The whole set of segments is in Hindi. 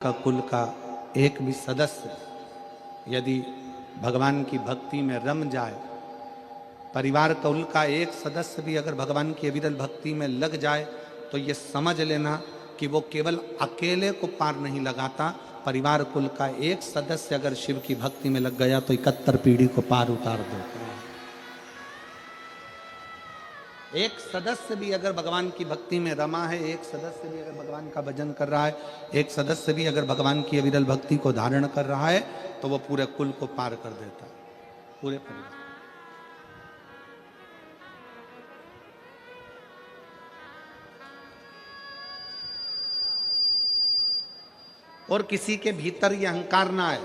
का कुल का एक भी सदस्य यदि भगवान की भक्ति में रम जाए, परिवार कुल का एक सदस्य भी अगर भगवान की अविरल भक्ति में लग जाए, तो ये समझ लेना कि वो केवल अकेले को पार नहीं लगाता, परिवार कुल का एक सदस्य अगर शिव की भक्ति में लग गया तो 71 पीढ़ी को पार उतार देता है। एक सदस्य भी अगर भगवान की भक्ति में रमा है, एक सदस्य भी अगर भगवान का भजन कर रहा है, एक सदस्य भी अगर भगवान की अविरल भक्ति को धारण कर रहा है, तो वो पूरे कुल को पार कर देता है, पूरे परिवार। और किसी के भीतर ये अहंकार ना आए।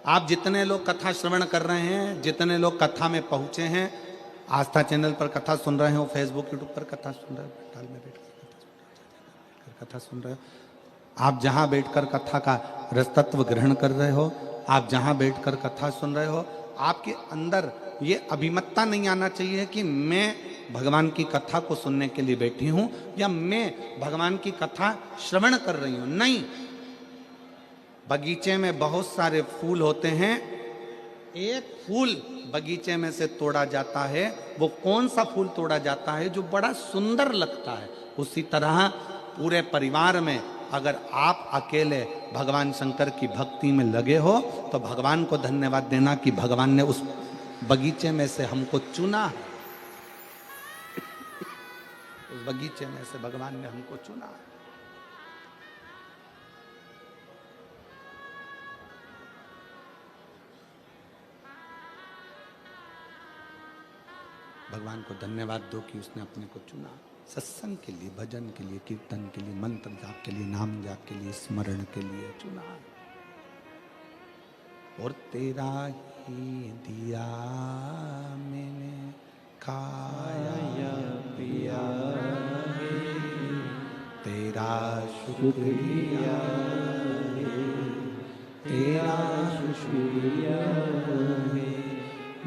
आप जितने लोग कथा श्रवण कर रहे हैं, जितने लोग कथा में पहुंचे हैं, आस्था चैनल पर कथा सुन रहे हो, फेसबुक यूट्यूब पर कथा सुन रहे हो, टाल में बैठकर कथा सुन रहे हो, आप जहां बैठकर कथा का रसतत्व ग्रहण कर रहे हो, आप जहां बैठकर कथा सुन रहे हो, आपके अंदर ये अभिमतता नहीं आना चाहिए कि मैं भगवान की कथा को सुनने के लिए बैठी हूं या मैं भगवान की कथा श्रवण कर रही हूं। नहीं, बगीचे में बहुत सारे फूल होते हैं, एक फूल बगीचे में से तोड़ा जाता है, वो कौन सा फूल तोड़ा जाता है? जो बड़ा सुंदर लगता है। उसी तरह पूरे परिवार में अगर आप अकेले भगवान शंकर की भक्ति में लगे हो, तो भगवान को धन्यवाद देना कि भगवान ने उस बगीचे में से हमको चुना है। उस बगीचे में से भगवान ने हमको चुना है। भगवान को धन्यवाद दो कि उसने अपने को चुना, सत्संग के लिए, भजन के लिए, कीर्तन के लिए, मंत्र जाप के लिए, नाम जाप के लिए, स्मरण के लिए चुना। और तेरा ही दिया मैंने खाया पिया, तेरा शुक्रिया, तेरा शुक्रिया,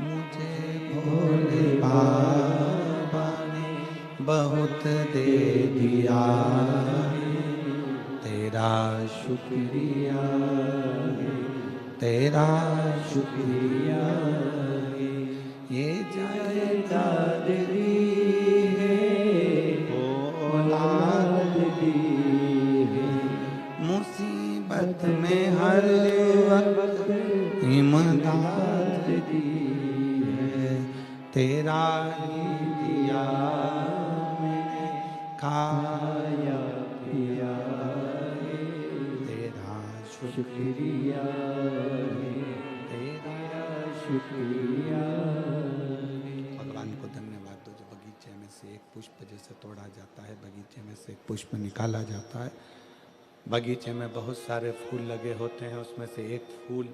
मुझे भोले बाबा ने बहुत दे दिया, तेरा शुक्रिया, तेरा शुक्रिया, ये जायदाद दी है, औलाद दी है, मुसीबत में हर वक्त इमदाद दी है, तेरा ही दिया मैंने खाया पिया, तेरा शुक्रिया, तेरा शुक्रिया। भगवान को धन्यवाद दो जो बगीचे में से एक पुष्प जैसे तोड़ा जाता है, बगीचे में से एक पुष्प निकाला जाता है, बगीचे में बहुत सारे फूल लगे होते हैं, उसमें से एक फूल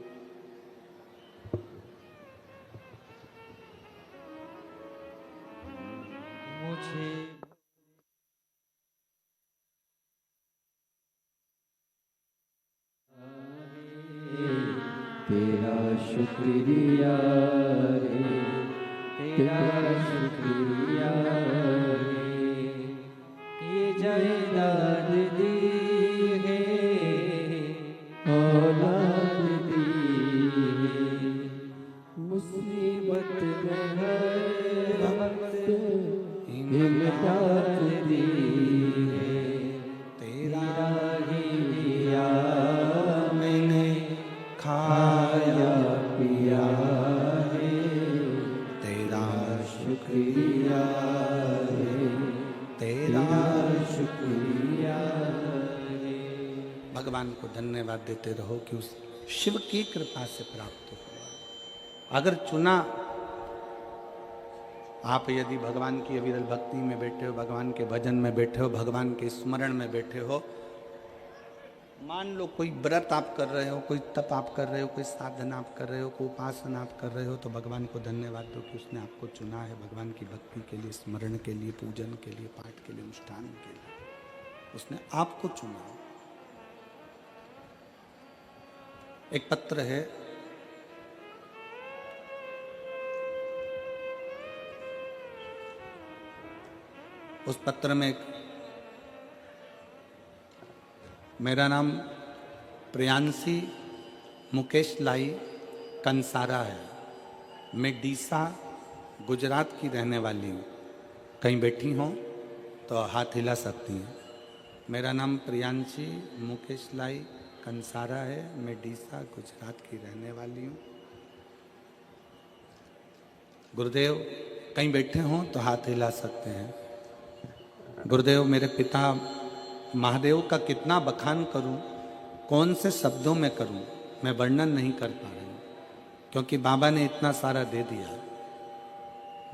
मुझे तेरा शुक्रिया रे, तेरा शुक्रिया रे, ये जायदाद दी है, औलाद दी है, मुसीबत में हर वक्त इमदाद दी है, तेरा ही दिया मैंने खाया पिया है, तेरा शुक्रिया है, तेरा शुक्रिया है। भगवान को धन्यवाद देते रहो कि उस शिव की कृपा से प्राप्त हुआ। अगर चुना, आप यदि भगवान की अविरल भक्ति में बैठे हो, भगवान के भजन में बैठे हो, भगवान के स्मरण में बैठे हो, मान लो कोई व्रत आप कर रहे हो, कोई तप आप कर रहे हो, कोई साधना आप कर रहे हो, कोई उपासना आप कर रहे हो, तो भगवान को धन्यवाद दो कि उसने आपको चुना है भगवान की भक्ति के लिए, स्मरण के लिए, पूजन के लिए, पाठ के लिए, अनुष्ठान के लिए, उसने आपको चुना है। एक पत्र है, उस पत्र में मेरा नाम प्रियांशी मुकेश लाई कंसारा है। मैं डीसा गुजरात की रहने वाली हूँ। कहीं बैठी हों तो हाथ हिला सकती हैं। मेरा नाम प्रियांशी मुकेश लाई कंसारा है। मैं डीसा गुजरात की रहने वाली हूँ। गुरुदेव कहीं बैठे हों तो हाथ हिला सकते हैं। गुरुदेव मेरे पिता महादेव का कितना बखान करूं, कौन से शब्दों में करूं, मैं वर्णन नहीं कर पा रही हूं, क्योंकि बाबा ने इतना सारा दे दिया।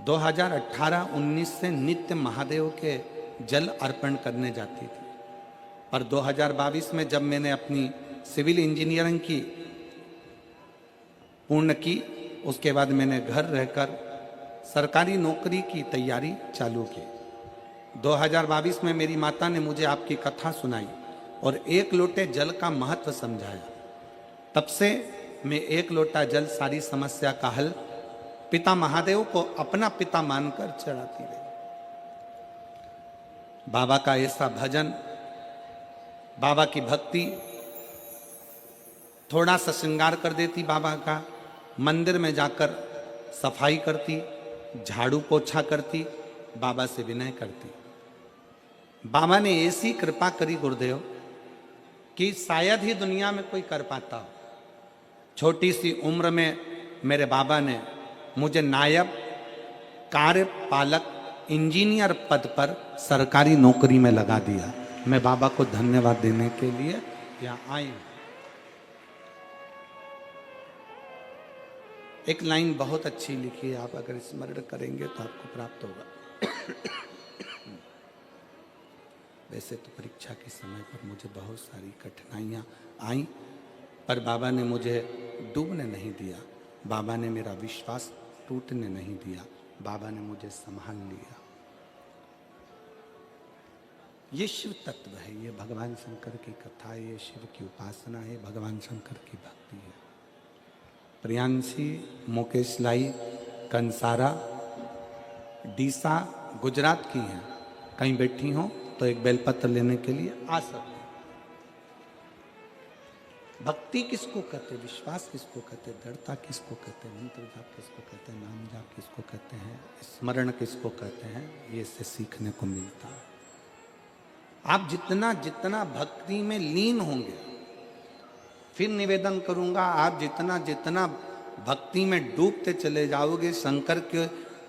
2018-19 से नित्य महादेव के जल अर्पण करने जाती थी, पर 2022 में जब मैंने अपनी सिविल इंजीनियरिंग की पूर्ण की, उसके बाद मैंने घर रहकर सरकारी नौकरी की तैयारी चालू की। 2022 में मेरी माता ने मुझे आपकी कथा सुनाई और एक लोटे जल का महत्व समझाया। तब से मैं एक लोटा जल सारी समस्या का हल पिता महादेव को अपना पिता मानकर चढ़ाती रही। बाबा का ऐसा भजन, बाबा की भक्ति थोड़ा सा श्रृंगार कर देती बाबा का, मंदिर में जाकर सफाई करती, झाड़ू पोछा करती, बाबा से विनय करती। बाबा ने ऐसी कृपा करी गुरुदेव कि शायद ही दुनिया में कोई कर पाता हो। छोटी सी उम्र में मेरे बाबा ने मुझे नायब कार्यपालक इंजीनियर पद पर सरकारी नौकरी में लगा दिया। मैं बाबा को धन्यवाद देने के लिए यहाँ आई हूँ। एक लाइन बहुत अच्छी लिखी है, आप अगर स्मरण करेंगे तो आपको प्राप्त होगा। वैसे तो परीक्षा के समय पर मुझे बहुत सारी कठिनाइयाँ आई, पर बाबा ने मुझे डूबने नहीं दिया। बाबा ने मेरा विश्वास टूटने नहीं दिया। बाबा ने मुझे संभाल लिया। ये शिव तत्व है, ये भगवान शंकर की कथा है, ये शिव की उपासना है, भगवान शंकर की भक्ति है। प्रियांशी मुकेश लाई कंसारा डीसा गुजरात की हैं। कहीं बैठी हो तो एक बेलपत्र लेने के लिए आ सकते। भक्ति किसको कहते हैं, विश्वास किसको कहते हैं, दृढ़ता किसको कहते हैं, मंत्र जाप किसको कहते हैं, नाम जाप किसको कहते हैं, स्मरण किसको कहते हैं, ये इससे सीखने को मिलता है। आप जितना जितना भक्ति में लीन होंगे, फिर निवेदन करूंगा, आप जितना जितना भक्ति में डूबते चले जाओगे, शंकर के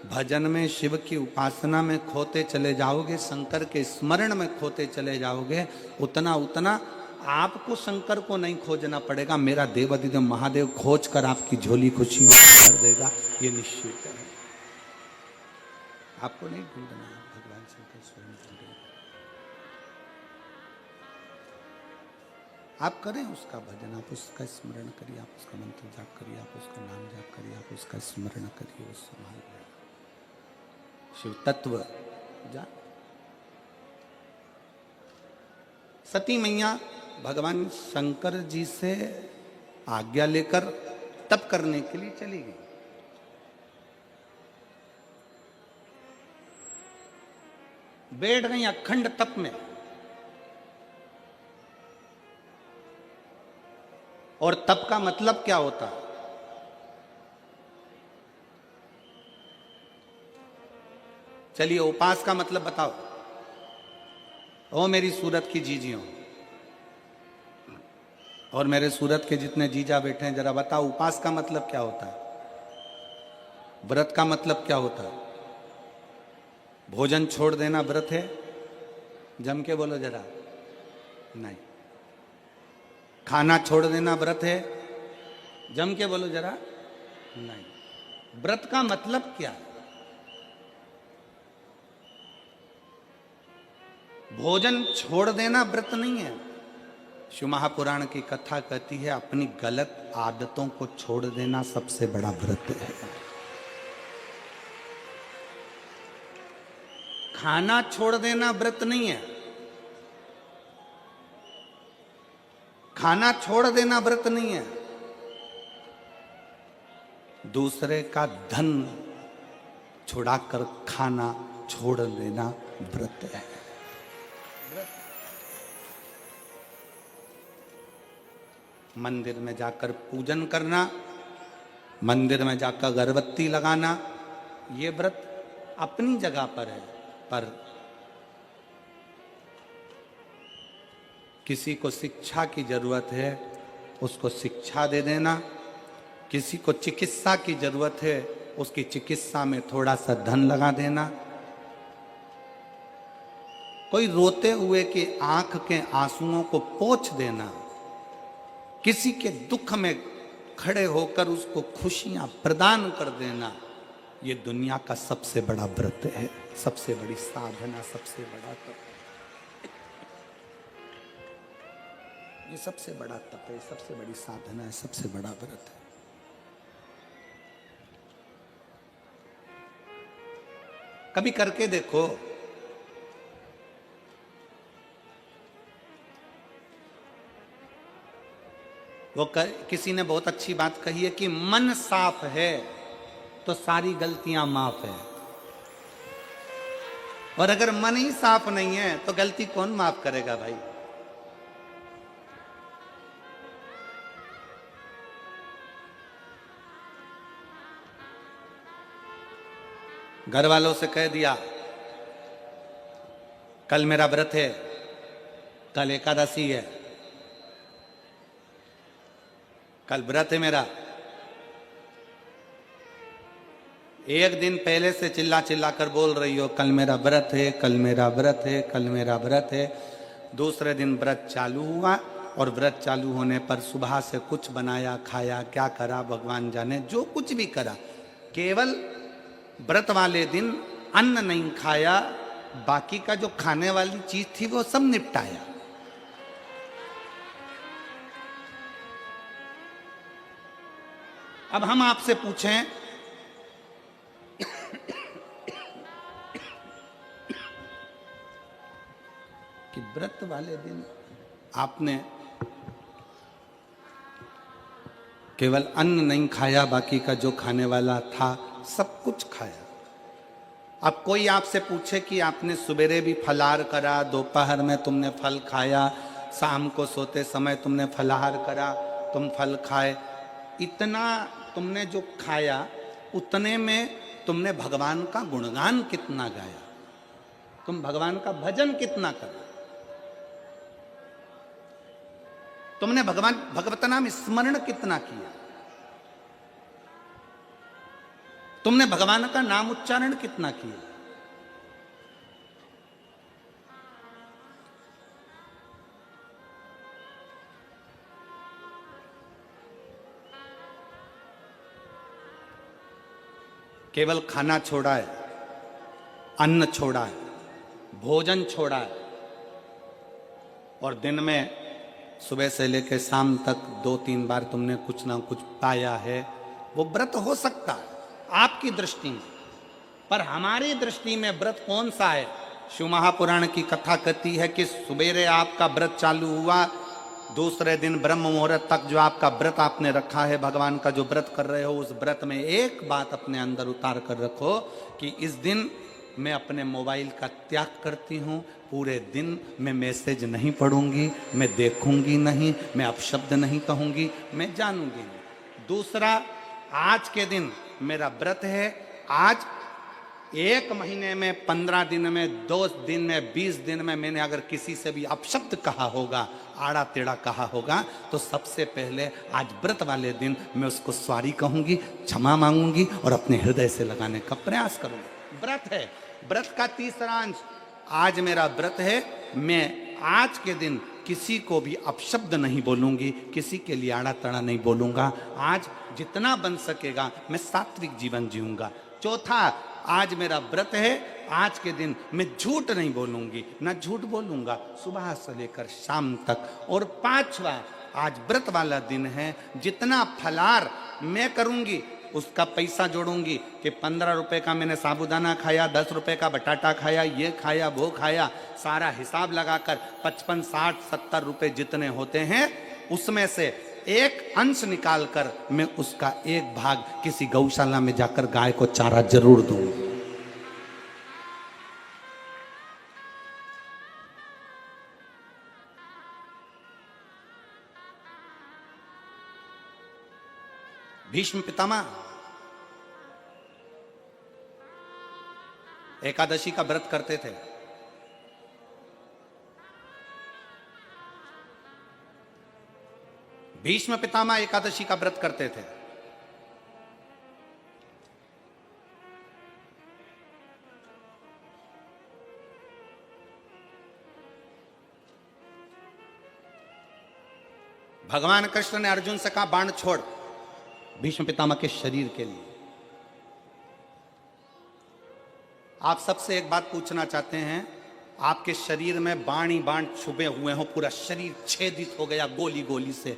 भजन में, शिव की उपासना में खोते चले जाओगे, शंकर के स्मरण में खोते चले जाओगे, उतना उतना आपको शंकर को नहीं खोजना पड़ेगा। मेरा देवाधिदेव महादेव खोज कर आपकी झोली खुशियों कर देगा, ये निश्चित है। आपको नहीं ढूंढना, भगवान शंकर स्वयं ढूंढेगा। आप करें उसका भजन, आप उसका स्मरण करिए, आप उसका मंत्र जाप करिए, आप उसका नाम जाप करिए, आप उसका स्मरण करिए, वो संभाल लेगा। शिव तत्व जा। सती मैया भगवान शंकर जी से आज्ञा लेकर तप करने के लिए चली गई। बैठ गई अखंड तप में, और तप का मतलब क्या होता है? चलिए उपास का मतलब बताओ। ओ मेरी सूरत की जीजियों और मेरे सूरत के जितने जीजा बैठे हैं, जरा बताओ उपास का मतलब क्या होता है? व्रत का मतलब क्या होता है? भोजन छोड़ देना व्रत है? जम के बोलो जरा। नहीं। खाना छोड़ देना व्रत है? जम के बोलो जरा। नहीं। व्रत का मतलब क्या है? भोजन छोड़ देना व्रत नहीं है। शिव महापुराण की कथा कहती है अपनी गलत आदतों को छोड़ देना सबसे बड़ा व्रत है। खाना छोड़ देना व्रत नहीं है। खाना छोड़ देना व्रत नहीं है। दूसरे का धन छुड़ाकर खाना छोड़ देना व्रत है। मंदिर में जाकर पूजन करना, मंदिर में जाकर अगरबत्ती लगाना, ये व्रत अपनी जगह पर है। पर किसी को शिक्षा की जरूरत है, उसको शिक्षा दे देना। किसी को चिकित्सा की जरूरत है, उसकी चिकित्सा में थोड़ा सा धन लगा देना। कोई रोते हुए की आंख के आंसुओं को पोंछ देना, किसी के दुख में खड़े होकर उसको खुशियां प्रदान कर देना, ये दुनिया का सबसे बड़ा व्रत है, सबसे बड़ी साधना, सबसे बड़ा तप। ये सबसे बड़ा तप है, सबसे बड़ी साधना है, सबसे बड़ा व्रत है। कभी करके देखो। किसी ने बहुत अच्छी बात कही है कि मन साफ है तो सारी गलतियां माफ है, और अगर मन ही साफ नहीं है तो गलती कौन माफ करेगा भाई। घर वालों से कह दिया कल मेरा व्रत है, कल एकादशी है, कल व्रत है मेरा। एक दिन पहले से चिल्ला चिल्ला कर बोल रही हो कल मेरा व्रत है, कल मेरा व्रत है, कल मेरा व्रत है। दूसरे दिन व्रत चालू हुआ और व्रत चालू होने पर सुबह से कुछ बनाया खाया, क्या करा भगवान जाने, जो कुछ भी करा, केवल व्रत वाले दिन अन्न नहीं खाया, बाकी का जो खाने वाली चीज थी वो सब निपटाया। अब हम आपसे पूछें कि व्रत वाले दिन आपने केवल अन्न नहीं खाया, बाकी का जो खाने वाला था सब कुछ खाया। अब कोई आपसे पूछे कि आपने सवेरे भी फलाहार करा, दोपहर में तुमने फल खाया, शाम को सोते समय तुमने फलाहार करा, तुम फल खाए, इतना तुमने जो खाया उतने में तुमने भगवान का गुणगान कितना गाया, तुम भगवान का भजन कितना करा, तुमने भगवत नाम स्मरण कितना किया, तुमने भगवान का नाम उच्चारण कितना किया। केवल खाना छोड़ा है, अन्न छोड़ा है, भोजन छोड़ा है, और दिन में सुबह से लेकर शाम तक 2-3 बार तुमने कुछ ना कुछ पाया है, वो व्रत हो सकता है आपकी दृष्टि में, पर हमारी दृष्टि में व्रत कौन सा है। शिव महापुराण की कथा कहती है कि सुबेरे आपका व्रत चालू हुआ, दूसरे दिन ब्रह्म मुहूर्त तक जो आपका व्रत आपने रखा है, भगवान का जो व्रत कर रहे हो, उस व्रत में एक बात अपने अंदर उतार कर रखो कि इस दिन मैं अपने मोबाइल का त्याग करती हूँ, पूरे दिन मैं मैसेज नहीं पढ़ूंगी, मैं देखूंगी नहीं, मैं अपशब्द नहीं कहूंगी, मैं जानूंगी नहीं। दूसरा, आज के दिन मेरा व्रत है, आज 1 महीने में, 15 दिन में, 2 दिन में, 20 दिन में मैंने अगर किसी से भी अपशब्द कहा होगा, आड़ा टेढ़ा कहा होगा, तो सबसे पहले आज व्रत वाले दिन मैं उसको सॉरी कहूंगी, क्षमा मांगूंगी और अपने हृदय से लगाने का प्रयास करूंगी। व्रत है, व्रत का तीसरा अंश, आज मेरा व्रत है, मैं आज के दिन किसी को भी अपशब्द नहीं बोलूंगी, किसी के लिए आड़ा तड़ा नहीं बोलूंगा, आज जितना बन सकेगा मैं सात्विक जीवन जीऊंगा। चौथा, आज मेरा व्रत है, आज के दिन मैं झूठ नहीं बोलूंगी, ना झूठ बोलूंगा सुबह से लेकर शाम तक। और पांचवा, आज व्रत वाला दिन है, जितना फलाहार मैं करूंगी उसका पैसा जोड़ूंगी कि 15 रुपए का मैंने साबूदाना खाया, 10 रुपए का बटाटा खाया, ये खाया, वो खाया, सारा हिसाब लगाकर 55, 60, 70 रुपए जितने होते हैं उसमें से एक अंश निकालकर मैं उसका एक भाग किसी गौशाला में जाकर गाय को चारा जरूर दूंगी। भीष्म पितामह एकादशी का व्रत करते थे। भीष्म पितामह एकादशी का व्रत करते थे। भगवान कृष्ण ने अर्जुन से कहा बाण छोड़, भीष्म पितामह के शरीर के लिए। आप सबसे एक बात पूछना चाहते हैं, आपके शरीर में बाण ही बाण छुपे हुए हो, पूरा शरीर छेदित हो गया गोली गोली से,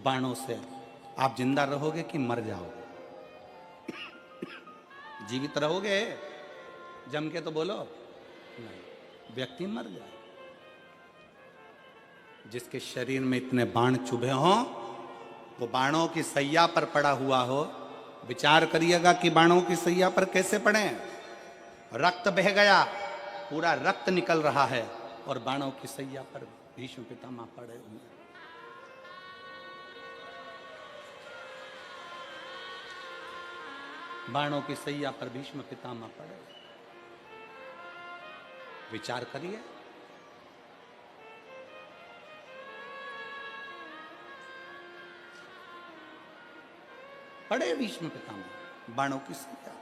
बाणों से, आप जिंदा रहोगे कि मर जाओगे? जीवित रहोगे? जम के तो बोलो नहीं, व्यक्ति मर जाए। जिसके शरीर में इतने बाण चुभे हों, वो बाणों की सैया पर पड़ा हुआ हो, विचार करिएगा कि बाणों की सैया पर कैसे पड़े। रक्त बह गया, पूरा रक्त निकल रहा है, और बाणों की सैया पर भीष्म पितामह पड़े हुए। बाणों की सैया पर भीष्म पितामह पड़े। विचार करिए। पड़े भीष्म पितामह बाणों की सैया।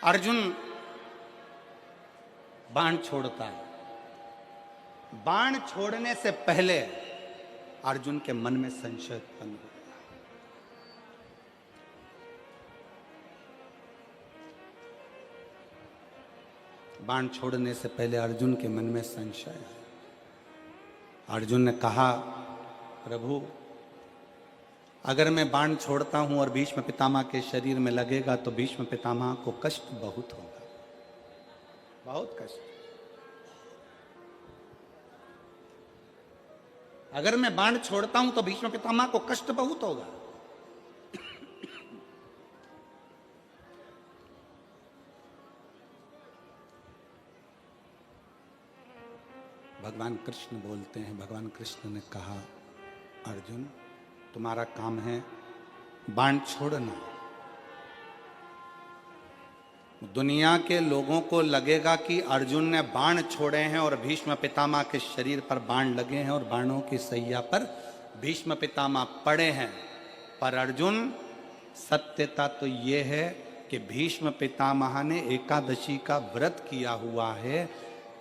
अर्जुन बाण छोड़ता है। बाण छोड़ने से पहले अर्जुन के मन में संशय उत्पन्न हो गया। बाण छोड़ने से पहले अर्जुन के मन में संशय है। अर्जुन ने कहा प्रभु, अगर मैं बाण छोड़ता हूं और भीष्म पितामह के शरीर में लगेगा तो भीष्म पितामह को कष्ट बहुत होगा, बहुत कष्ट। अगर मैं बाण छोड़ता हूं तो भीष्म पितामह को कष्ट बहुत होगा। भगवान कृष्ण बोलते हैं, भगवान कृष्ण ने कहा अर्जुन, तुम्हारा काम है बाण छोड़ना। दुनिया के लोगों को लगेगा कि अर्जुन ने बाण छोड़े हैं और भीष्म पितामह के शरीर पर बाण लगे हैं और बाणों की सैया पर भीष्म पितामह पड़े हैं। पर अर्जुन, सत्यता तो यह है कि भीष्म पितामह ने एकादशी का व्रत किया हुआ है।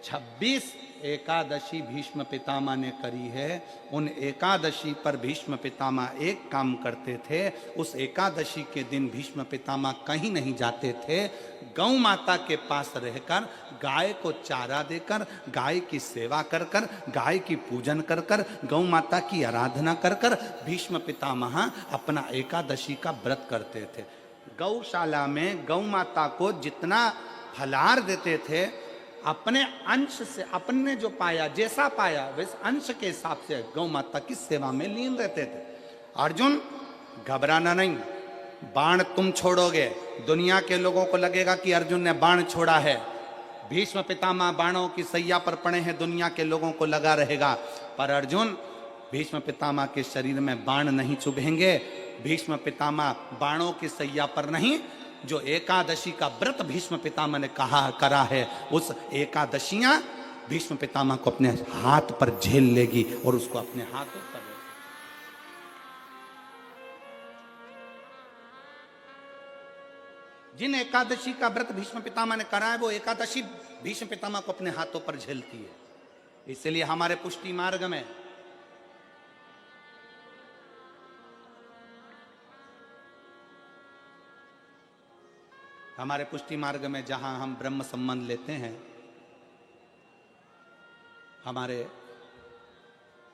26 एकादशी भीष्म पितामह ने करी है। उन एकादशी पर भीष्म पितामह एक काम करते थे, उस एकादशी के दिन भीष्म पितामह कहीं नहीं जाते थे। गौ माता के पास रहकर, गाय को चारा देकर, गाय की सेवा कर कर, गाय की पूजन कर कर, गौ माता की आराधना कर कर भीष्म पितामह अपना एकादशी का व्रत करते थे। गौशाला में गौ माता को जितना फलाहार देते थे, अपने अंश से, अपने जो पाया, जैसा पाया वैसे अंश के हिसाब से गौ माता की सेवा में लीन रहते थे। अर्जुन, घबराना नहीं, बाण तुम छोड़ोगे, दुनिया के लोगों को लगेगा कि अर्जुन ने बाण छोड़ा है। भीष्म पितामह बाणों की सैया पर पड़े हैं, दुनिया के लोगों को लगा रहेगा। पर अर्जुन, भीष्म पितामह के शरीर में बाण नहीं चुभेंगे। भीष्म पितामह बाणों की सैया पर नहीं, जो एकादशी का व्रत भीष्म पितामह ने कहा करा है, उस एकादशियां भीष्म पितामह को अपने हाथ पर झेल लेगी और उसको अपने हाथों पर। जिन एकादशी का व्रत भीष्म पितामह ने करा है, वो एकादशी भीष्म पितामह को अपने हाथों पर झेलती है। इसलिए हमारे पुष्टि मार्ग में जहां हम ब्रह्म संबंध लेते हैं, हमारे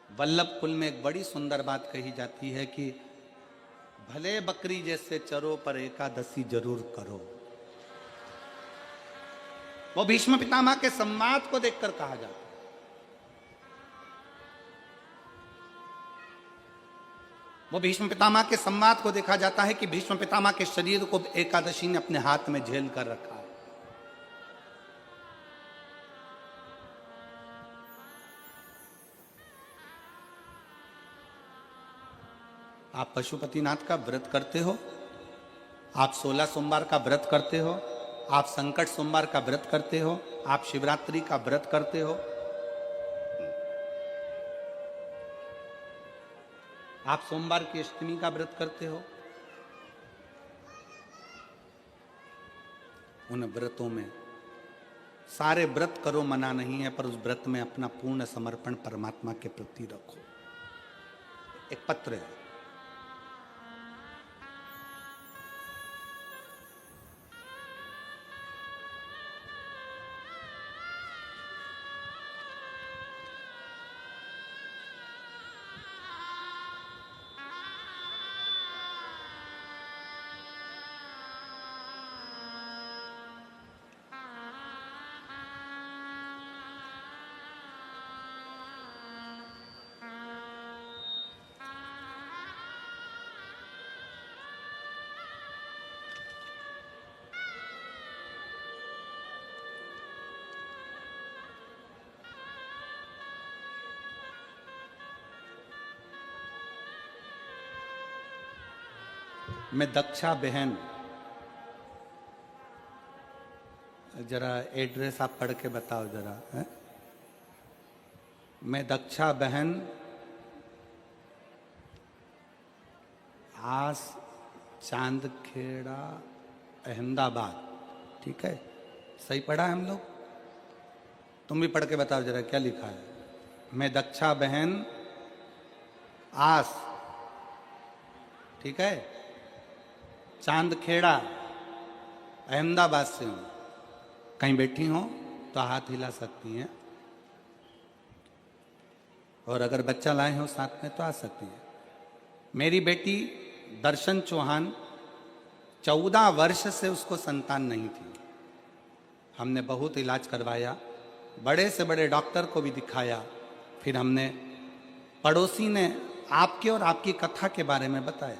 वल्लभ कुल में एक बड़ी सुंदर बात कही जाती है कि भले बकरी जैसे चरो पर एकादशी जरूर करो। वो भीष्म पितामह के संवाद को देखकर कहा जाता है। वो भीष्म पितामह के संवाद को देखा जाता है कि भीष्म पितामह के शरीर को एकादशी ने अपने हाथ में झेल कर रखा है। आप पशुपतिनाथ का व्रत करते हो, आप 16 सोमवार का व्रत करते हो, आप संकट सोमवार का व्रत करते हो, आप शिवरात्रि का व्रत करते हो, आप सोमवार की अष्टमी का व्रत करते हो। उन व्रतों में सारे व्रत करो मना नहीं है, पर उस व्रत में अपना पूर्ण समर्पण परमात्मा के प्रति रखो। एक पत्र है, मैं दक्षा बहन, जरा एड्रेस आप पढ़ के बताओ जरा है? मैं दक्षा बहन आस चांदखेड़ा अहमदाबाद, ठीक है? सही पढ़ा है हम लोग? तुम भी पढ़ के बताओ जरा क्या लिखा है। मैं दक्षा बहन आस, ठीक है, चांदखेड़ा अहमदाबाद से हूं। कहीं बैठी हो तो हाथ हिला सकती हैं, और अगर बच्चा लाए हो साथ में तो आ सकती है। मेरी बेटी दर्शन चौहान, 14 वर्ष से उसको संतान नहीं थी। हमने बहुत इलाज करवाया, बड़े से बड़े डॉक्टर को भी दिखाया। फिर हमने, पड़ोसी ने आपके और आपकी कथा के बारे में बताया।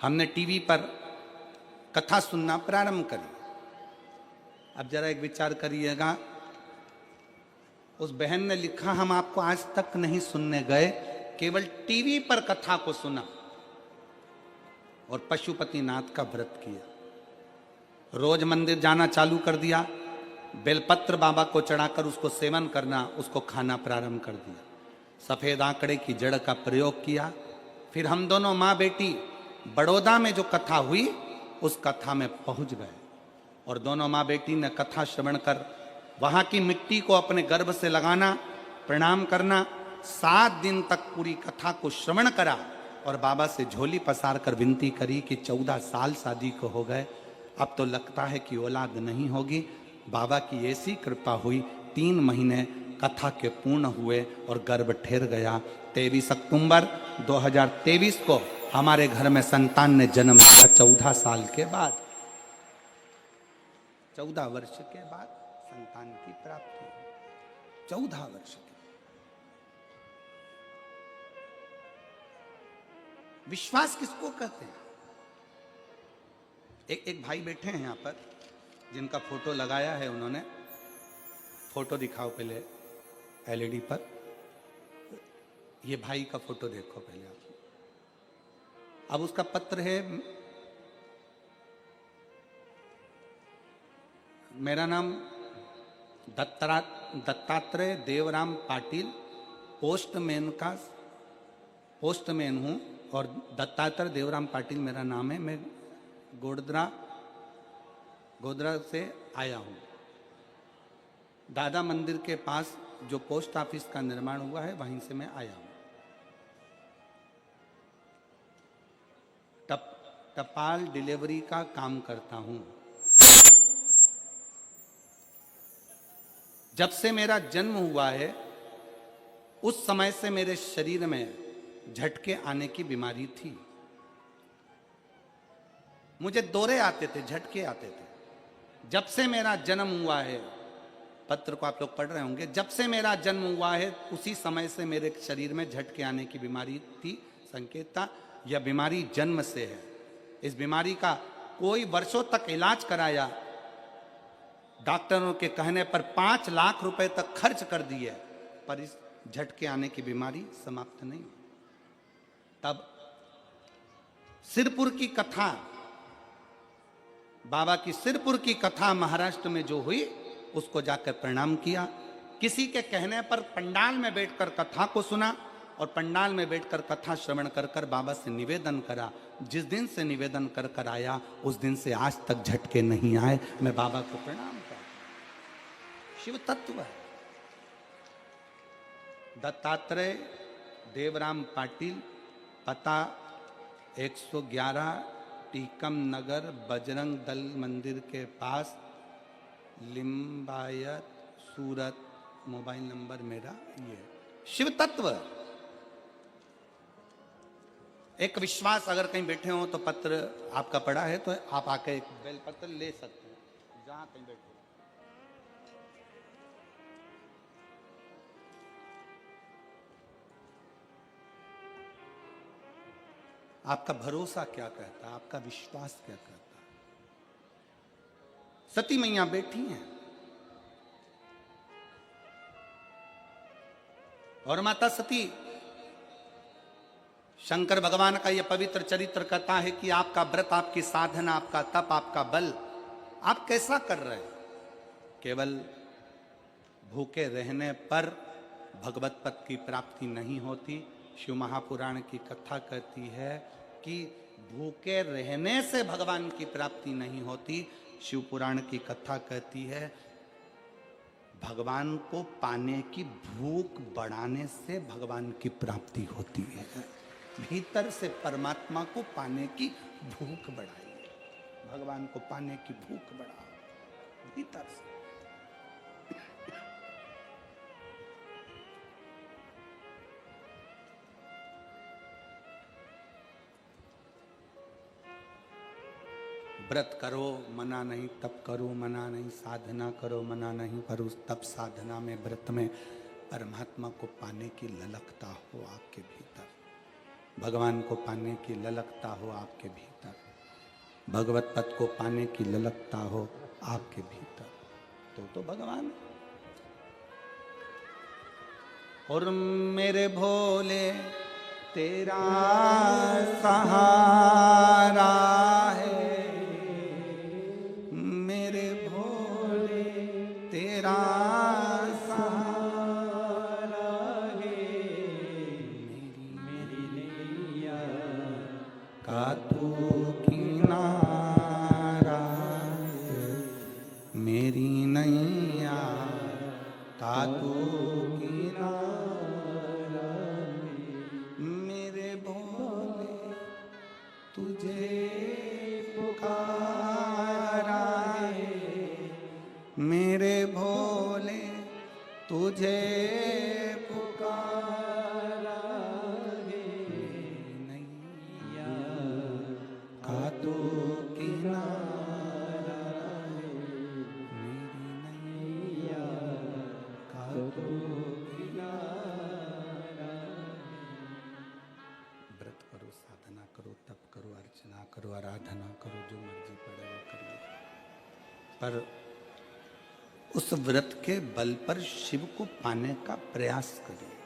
हमने टीवी पर कथा सुनना प्रारंभ करी। अब जरा एक विचार करिएगा, उस बहन ने लिखा, हम आपको आज तक नहीं सुनने गए, केवल टीवी पर कथा को सुना और पशुपतिनाथ का व्रत किया। रोज मंदिर जाना चालू कर दिया, बेलपत्र बाबा को चढ़ाकर उसको सेवन करना, उसको खाना प्रारंभ कर दिया। सफेद आंकड़े की जड़ का प्रयोग किया। फिर हम दोनों माँ बेटी बड़ौदा में जो कथा हुई उस कथा में पहुंच गए, और दोनों माँ बेटी ने कथा श्रवण कर वहां की मिट्टी को अपने गर्भ से लगाना, प्रणाम करना, 7 दिन तक पूरी कथा को श्रवण करा और बाबा से झोली पसार कर विनती करी कि 14 साल शादी को हो गए, अब तो लगता है कि औलाद नहीं होगी। बाबा की ऐसी कृपा हुई, 3 महीने कथा के पूर्ण हुए और गर्भ ठहर गया। 23 अक्टूबर 2023 को हमारे घर में संतान ने जन्म लिया, 14 साल के बाद, 14 वर्ष के बाद संतान की प्राप्ति, 14 वर्ष की। विश्वास किसको कहते हैं? एक भाई बैठे हैं यहां पर, जिनका फोटो लगाया है उन्होंने। फोटो दिखाओ पहले एलईडी पर। ये भाई का फोटो देखो पहले आप। अब उसका पत्र है, मेरा नाम दत्तात्रेय देवराम पाटिल, पोस्टमैन हूँ, और दत्तात्रेय देवराम पाटिल मेरा नाम है। मैं गोधरा से आया हूँ। दादा मंदिर के पास जो पोस्ट ऑफिस का निर्माण हुआ है वहीं से मैं आया हूँ। टपाल डिलीवरी का काम करता हूँ। जब से मेरा जन्म हुआ है उस समय से मेरे शरीर में झटके आने की बीमारी थी। मुझे दौरे आते थे, झटके आते थे। जब से मेरा जन्म हुआ है, पत्र को आप लोग पढ़ रहे होंगे, जब से मेरा जन्म हुआ है उसी समय से मेरे शरीर में झटके आने की बीमारी थी। संकेत था, यह बीमारी जन्म से है। इस बीमारी का कोई वर्षों तक इलाज कराया, डॉक्टरों के कहने पर 5 लाख रुपए तक खर्च कर दिए, पर इस झटके आने की बीमारी समाप्त नहीं हुई। तब सिरपुर की कथा, बाबा की सिरपुर की कथा महाराष्ट्र में जो हुई, उसको जाकर प्रणाम किया। किसी के कहने पर पंडाल में बैठकर कथा को सुना और पंडाल में बैठकर कथा श्रवण कर कर बाबा से निवेदन करा। जिस दिन से निवेदन कर कर आया, उस दिन से आज तक झटके नहीं आए। मैं बाबा को प्रणाम करता हूं। शिव तत्व है। दत्तात्रेय देवराम पाटिल, पता 111 टीकम नगर, बजरंग दल मंदिर के पास, लिंबायत, सूरत। मोबाइल नंबर मेरा ये। शिव तत्व एक विश्वास। अगर कहीं बैठे हो तो पत्र आपका पड़ा है तो आप आके एक बेल पत्र ले सकते हो, जहां कहीं बैठे हो। आपका भरोसा क्या कहता है, आपका विश्वास क्या कहता है। सती मैया बैठी हैं और माता सती, शंकर भगवान का यह पवित्र चरित्र कहता है कि आपका व्रत, आपकी साधना, आपका तप, आपका बल आप कैसा कर रहे हैं। केवल भूखे रहने पर भगवत पद की प्राप्ति नहीं होती। शिव महापुराण की कथा कहती है कि भूखे रहने से भगवान की प्राप्ति नहीं होती। शिव पुराण की कथा कहती है भगवान को पाने की भूख बढ़ाने से भगवान की प्राप्ति होती है। भीतर से परमात्मा को पाने की भूख बढ़ाइए, भगवान को पाने की भूख बढ़ाओ भीतर से। व्रत करो मना नहीं, तप करो मना नहीं, साधना करो मना नहीं, पर उस तप साधना में, व्रत में परमात्मा को पाने की ललकता हो आपके भीतर, भगवान को पाने की ललकता हो आपके भीतर, भगवत पद को पाने की ललकता हो आपके भीतर, तो भगवान। और मेरे भोले तेरा सहारा है, मेरे भोले तेरा सहारा है, मेरी नैया का तू किनारा है, मेरी नैया का तू किनारा है, मेरे भोले तुझे पुकारा है, मेरे भोले तुझे पुकारा है, नैया का तू किनारा है, मेरी नैया का तू किनारा है। व्रत करो, साधना करो, तप करो, अर्चना करो, आराधना करो, जो मर्जी पड़े वो करिए, पर उस व्रत के बल पर शिव को पाने का प्रयास करिए।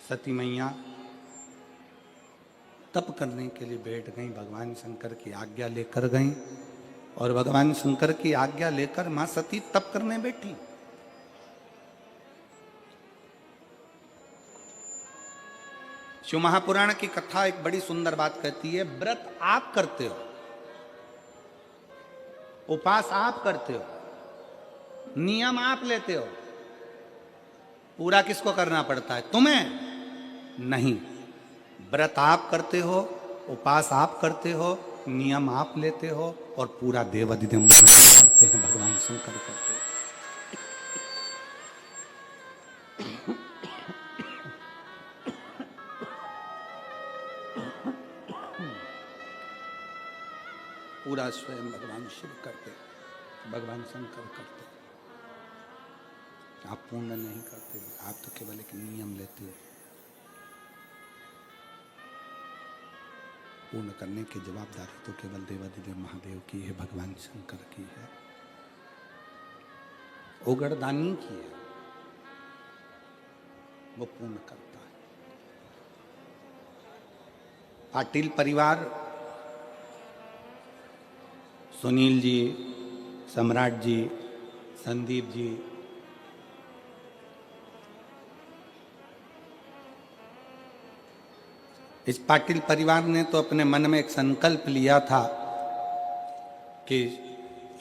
सती मैया तप करने के लिए बैठ गई, भगवान शंकर की आज्ञा लेकर गई और भगवान शंकर की आज्ञा लेकर मां सती तप करने बैठी। शिव महापुराण की कथा एक बड़ी सुंदर बात कहती है, व्रत आप करते हो, उपास आप करते हो, नियम आप लेते हो, पूरा किसको करना पड़ता है? तुम्हें नहीं। व्रत आप करते हो, उपास आप करते हो, नियम आप लेते हो और पूरा देवाधिदेव करते हैं, भगवान शंकर करते हैं। पूरा स्वयं भगवान शिव करते, भगवान शंकर करते। आप पूर्ण नहीं करते, आप तो केवल एक नियम लेते हो। पूर्ण करने की जवाबदारी तो केवल देवाधिदेव महादेव की है, भगवान शंकर की है। उगड़दानी की है, वो पूर्ण करता है। पाटिल परिवार, सुनील जी, सम्राट जी, संदीप जी, इस पाटिल परिवार ने तो अपने मन में एक संकल्प लिया था कि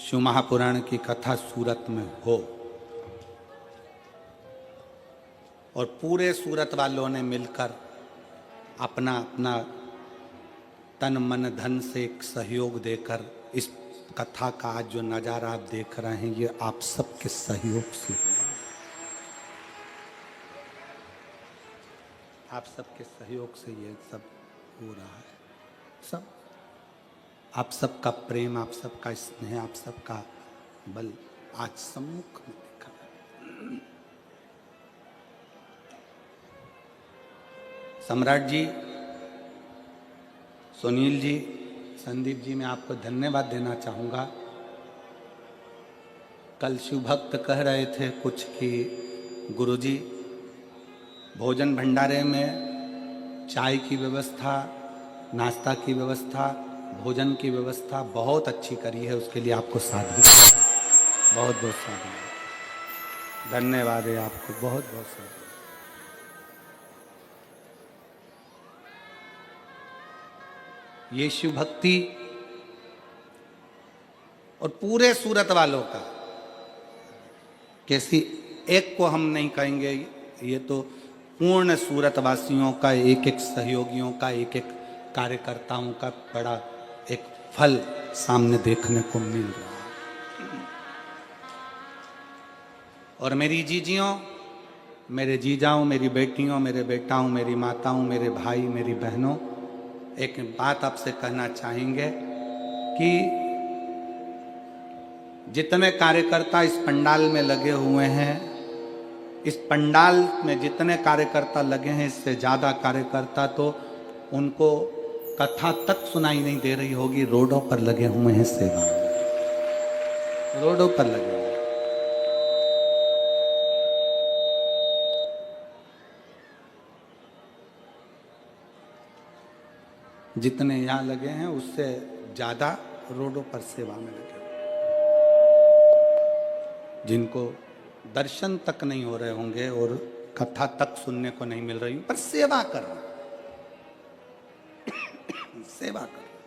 शिव महापुराण की कथा सूरत में हो, और पूरे सूरत वालों ने मिलकर अपना अपना तन मन धन से एक सहयोग देकर इस कथा का आज जो नज़ारा आप देख रहे हैं, ये आप सबके सहयोग से हुआ। आप सबके सहयोग से ये सब हो रहा है। सब आप सबका प्रेम, आप सबका स्नेह, आप सबका बल आज सम्मुख में दिख रहा है। सम्राट जी, सुनील जी, संदीप जी, मैं आपको धन्यवाद देना चाहूँगा। कल शिव भक्त कह रहे थे कुछ कि गुरुजी भोजन भंडारे में चाय की व्यवस्था, नाश्ता की व्यवस्था, भोजन की व्यवस्था बहुत अच्छी करी है, उसके लिए आपको साधु बहुत बहुत साधु धन्यवाद है आपको, बहुत बहुत साधु। ये शिव भक्ति और पूरे सूरत वालों का, किसी एक को हम नहीं कहेंगे, ये तो पूर्ण सूरत वासियों का, एक एक सहयोगियों का, एक एक कार्यकर्ताओं का बड़ा एक फल सामने देखने को मिल रहा है। और मेरी जीजियों, मेरे जीजाओं, मेरी बेटियों, मेरे बेटाओं, मेरी माताओं, मेरे भाई, मेरी बहनों, एक बात आपसे कहना चाहेंगे कि जितने कार्यकर्ता इस पंडाल में लगे हुए हैं, इस पंडाल में जितने कार्यकर्ता लगे हैं, इससे ज़्यादा कार्यकर्ता तो उनको कथा तक सुनाई नहीं दे रही होगी, रोडों पर लगे हुए हैं सेवा, रोडों पर लगे हुए हैं। जितने यहाँ लगे हैं उससे ज़्यादा रोडों पर सेवा में लगे, जिनको दर्शन तक नहीं हो रहे होंगे और कथा तक सुनने को नहीं मिल रही, पर सेवा कर रहे, सेवा कर